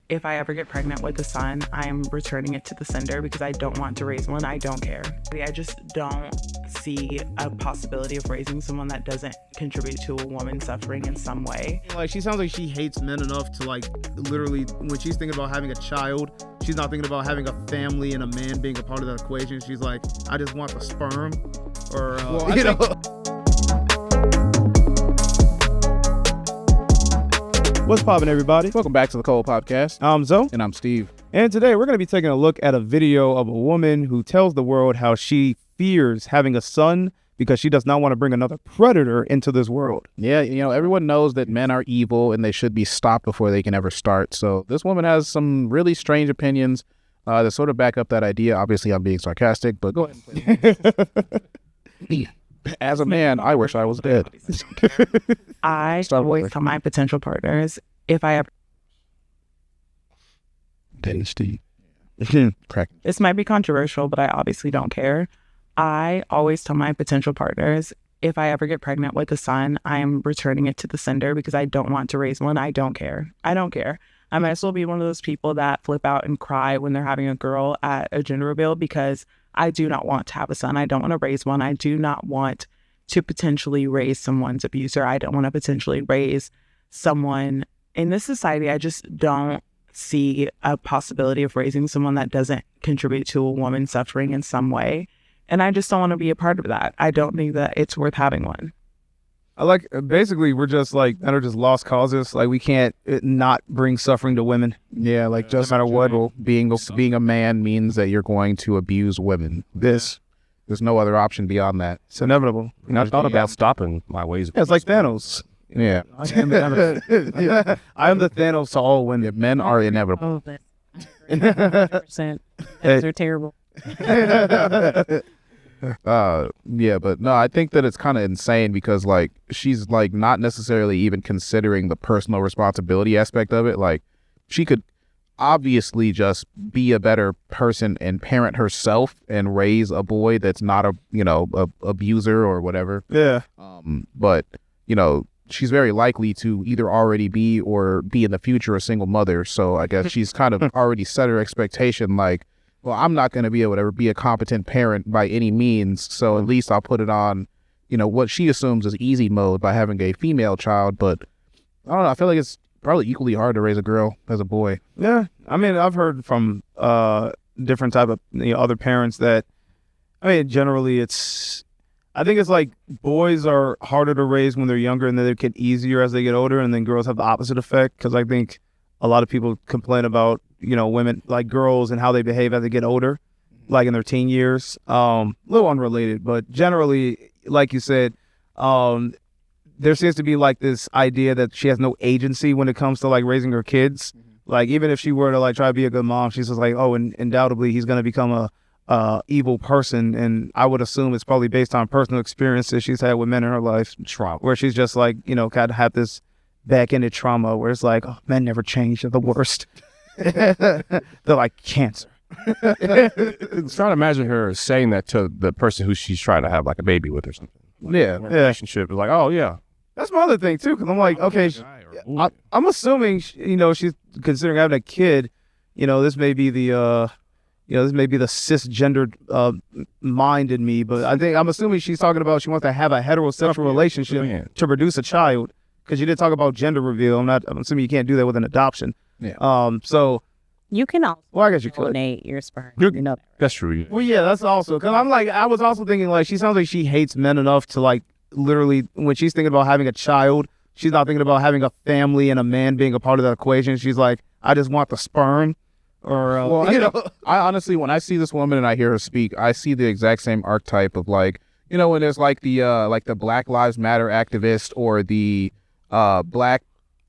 If I ever get pregnant with a son, I'm returning it to the sender because I don't want to raise one. I don't care. I just don't see a possibility of raising someone that doesn't contribute to a woman suffering in some way. Like, she sounds like she hates men enough to, like, literally, when she's thinking about having a child, she's not thinking about having a family and a man being a part of that equation. She's like, I just want the sperm, or, you know. What's poppin', everybody? Welcome back to the Cole Podcast. I'm Zoe. And I'm Steve. And today we're going to be taking a look at a video of a woman who tells the world how she fears having a son because she does not want to bring another predator into this world. Yeah, you know, everyone knows that men are evil and they should be stopped before they can ever start. So this woman has some really strange opinions that sort of back up that idea. Obviously, I'm being sarcastic, but go ahead and play. As a man, I wish I was dead. I always tell my potential partners, if I ever... Steve. Crack. This might be controversial, but I obviously don't care. I always tell my potential partners, if I ever get pregnant with a son, I am returning it to the sender because I don't want to raise one. I don't care. I don't care. I might as well be one of those people that flip out and cry when they're having a girl at a gender reveal because I do not want to have a son. I don't want to raise one. I do not want to potentially raise someone's abuser. I don't want to potentially raise someone in this society. I just don't see a possibility of raising someone that doesn't contribute to a woman suffering in some way. And I just don't want to be a part of that. I don't think that it's worth having one. I like, basically, we're just like, that are just lost causes. Like, we can't not bring suffering to women. Yeah, like just no matter what, being a man means that you're going to abuse women. There's no other option beyond that. It's inevitable. I thought about stopping my ways. Yeah, it's like Thanos. Yeah. I am the Thanos to all women. Yeah, men are inevitable. Oh, but 100%. They're terrible. Yeah, but no, I think that it's kind of insane because like she's like not necessarily even considering the personal responsibility aspect of it. Like she could obviously just be a better person and parent herself and raise a boy that's not a abuser or whatever. Yeah. But she's very likely to either already be or be in the future a single mother. So I guess she's kind of already set her expectation like, well, I'm not going to be able to ever be a competent parent by any means. So at least I'll put it on, what she assumes is easy mode by having a female child. But I don't know. I feel like it's probably equally hard to raise a girl as a boy. Yeah. I mean, I've heard from different type of other parents that, generally I think it's like boys are harder to raise when they're younger and then they get easier as they get older. And then girls have the opposite effect. Because I think a lot of people complain about, women, like girls and how they behave as they get older, like in their teen years. A little unrelated, but generally, like you said, there seems to be like this idea that she has no agency when it comes to like raising her kids. Like even if she were to like try to be a good mom, she's just like, oh, and undoubtedly he's going to become a evil person. And I would assume it's probably based on personal experiences she's had with men in her life, trauma, where she's just like, kind of have this back-ended trauma where it's like, oh, men never change, they're the worst. They're like cancer. It's trying to imagine her saying that to the person who she's trying to have like a baby with or something. Like, yeah. Relationship is like, oh yeah. That's my other thing too, because I'm like, okay, I'm assuming, she's considering having a kid. This may be the, this may be the cisgendered mind in me, but I'm assuming she's talking about she wants to have a heterosexual relationship to produce a child. Because you did talk about gender reveal. I'm assuming you can't do that with an adoption. Yeah. So you can also I guess you could donate your sperm. That's true. Well, yeah, that's also because I'm like, I was also thinking like she sounds like she hates men enough to like literally when she's thinking about having a child, she's not thinking about having a family and a man being a part of that equation. She's like, I just want the sperm. Or I honestly, when I see this woman and I hear her speak, I see the exact same archetype of like, when there's like the Black Lives Matter activist or the Black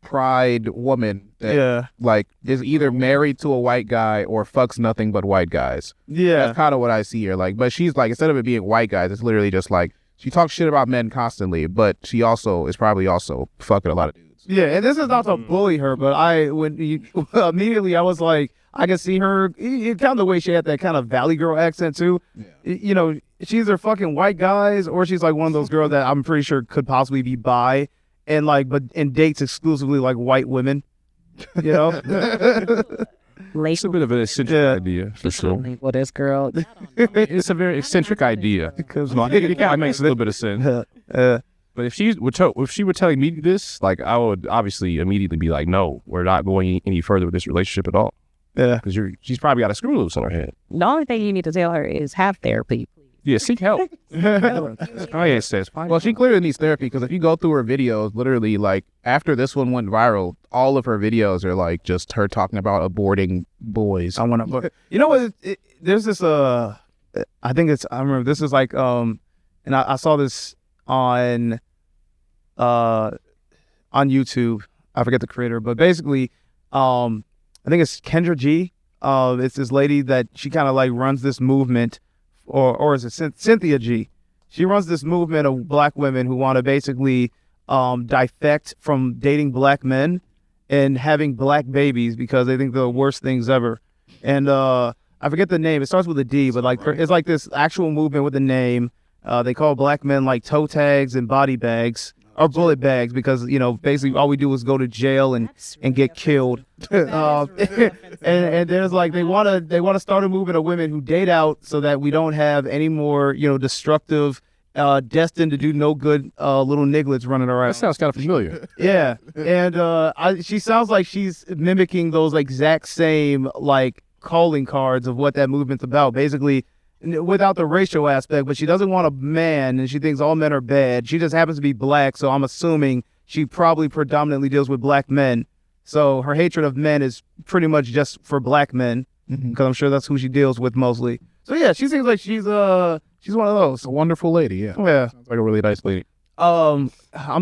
pride woman that like is either married to a white guy or fucks nothing but white guys. Yeah, that's kind of what I see here. Like, but she's like, instead of it being white guys, it's literally just like she talks shit about men constantly, but she also is probably also fucking a lot of dudes. Yeah, and this is not to bully her, but immediately I was like, I can see her, kind of the way she had that kind of Valley Girl accent too. Yeah. She's either fucking white guys or she's like one of those girls that I'm pretty sure could possibly be bi and like, and dates exclusively like white women. You know? It's a bit of an eccentric idea, for sure. Well, this girl, It's a very eccentric idea. Because It kind of makes a little bit of sense. But if she were telling me this, like, I would obviously immediately be like, no, we're not going any further with this relationship at all. yeah. Because she's probably got a screw loose in her head. the only thing you need to tell her is have therapy. Yeah, seek help. Kanye says, Well, she clearly needs therapy because if you go through her videos, literally, like, after this one went viral, all of her videos are, like, just her talking about aborting boys. I want to. You know what? There's this. I remember this is like. And I saw this on YouTube. I forget the creator, but basically, I think it's Kendra G. It's this lady that she kind of like runs this movement, or is it Cynthia G? She runs this movement of black women who want to basically defect from dating black men and having black babies because they think they're the worst things ever. And I forget the name. It starts with a D, but like it's like this actual movement with a name. They call black men like toe tags and body bags or bullet bags because, you know, basically all we do is go to jail and get killed. And there's like they want to start a movement of women who date out so that we don't have any more, you know, destructive, destined to do no good little nigglets running around. that sounds kind of familiar. Yeah, and she sounds like she's mimicking those exact same like calling cards of what that movement's about. Basically, without the racial aspect, but she doesn't want a man, and she thinks all men are bad. She just happens to be black, so I'm assuming she probably predominantly deals with black men. So her hatred of men is pretty much just for black men, because I'm sure that's who she deals with mostly. So yeah, she seems like she's one of those. A wonderful lady, yeah. Yeah. Sounds like a really nice lady. I'm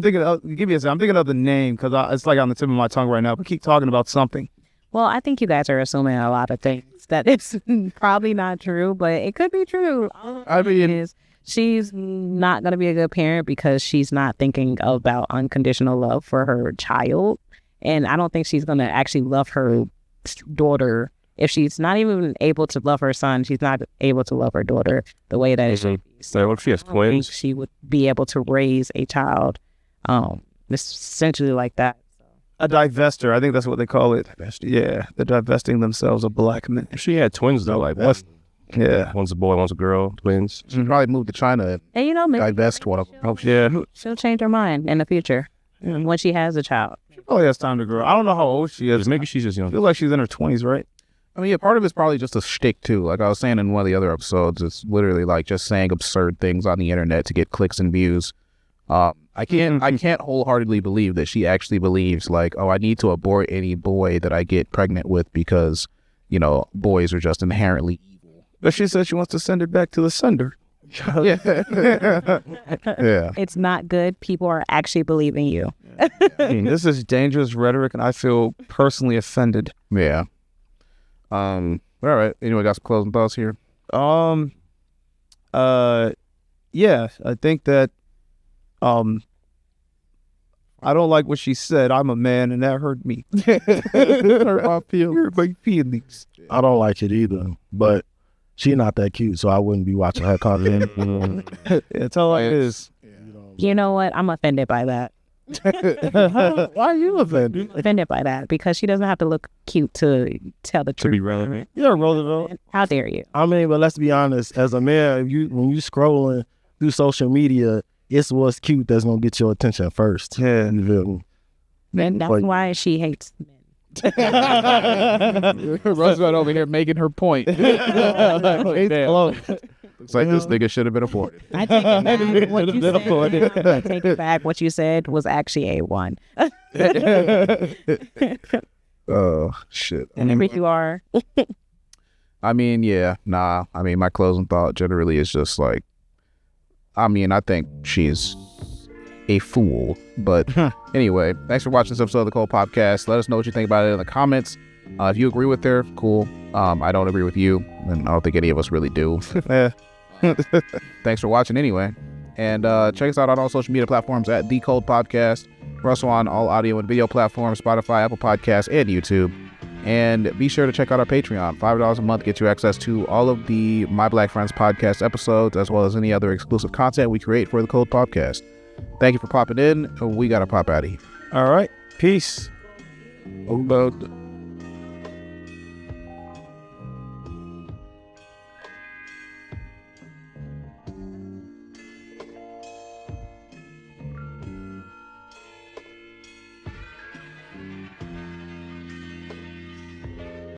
thinking. Give me a second. I'm thinking of the name because it's like on the tip of my tongue right now. But keep talking about something. Well, I think you guys are assuming a lot of things that it's probably not true, but it could be true. I mean, She's not going to be a good parent because she's not thinking about unconditional love for her child. And I don't think she's going to actually love her daughter. If she's not even able to love her son, she's not able to love her daughter the way that it should be. So what if she has I don't think twins? she would be able to raise a child essentially like that. A divester. I think that's what they call it. Yeah, they're divesting themselves of black men. If she had twins, though, like, what? Yeah. One's a boy, one's a girl, twins. she probably moved to China and And you know, maybe divest one of them. Oh, yeah. she'll change her mind in the future when she has a child. She probably has time to grow. I don't know how old she is. Maybe she's just I young. feel like she's in her 20s, right? I mean, yeah, part of it's probably just a shtick too. Like I was saying in one of the other episodes, it's literally like just saying absurd things on the internet to get clicks and views. I can't wholeheartedly believe that she actually believes like, oh, I need to abort any boy that I get pregnant with because, you know, boys are just inherently evil. But she said she wants to send it back to the sender. Yeah. Yeah. It's not good. People are actually believing you. I mean, this is dangerous rhetoric, and I feel personally offended. Yeah. All right. Anyone got some closing thoughts here? Yeah, I think that I don't like what she said. I'm a man, and that hurt me. Hurt my feelings. Hurt my feelings. I don't like it either, but she not that cute, so I wouldn't be watching her content. It's all like it is. You know what? I'm offended by that. Why are you offended? Offended by that because she doesn't have to look cute to tell the To truth. be relevant. You're Roosevelt. How dare you? I mean, but let's be honest. As a man, when you scrolling through social media, it's what's cute that's gonna get your attention first. Yeah. You feel me? And that's Like- why she hates men. Roosevelt over here making her point. Looks like this nigga should have been aborted. I take it back. What you said, I take it back. What you said was actually A1. Oh, shit. And here you are. I mean, yeah, nah. I mean, my closing thought generally is just like, I mean, I think she's a fool. But anyway, thanks for watching this episode of the Cold Podcast. Let us know what you think about it in the comments. If you agree with her, cool. I don't agree with you, and I don't think any of us really do. Yeah. Thanks for watching anyway. And check us out on all social media platforms at The Cold Podcast. We're also on all audio and video platforms, Spotify, Apple Podcasts, and YouTube. And be sure to check out our Patreon. $5 a month gets you access to all of the My Black Friends podcast episodes, as well as any other exclusive content we create for the Cold Podcast. Thank you for popping in. We got to pop out of here. All right. Peace. About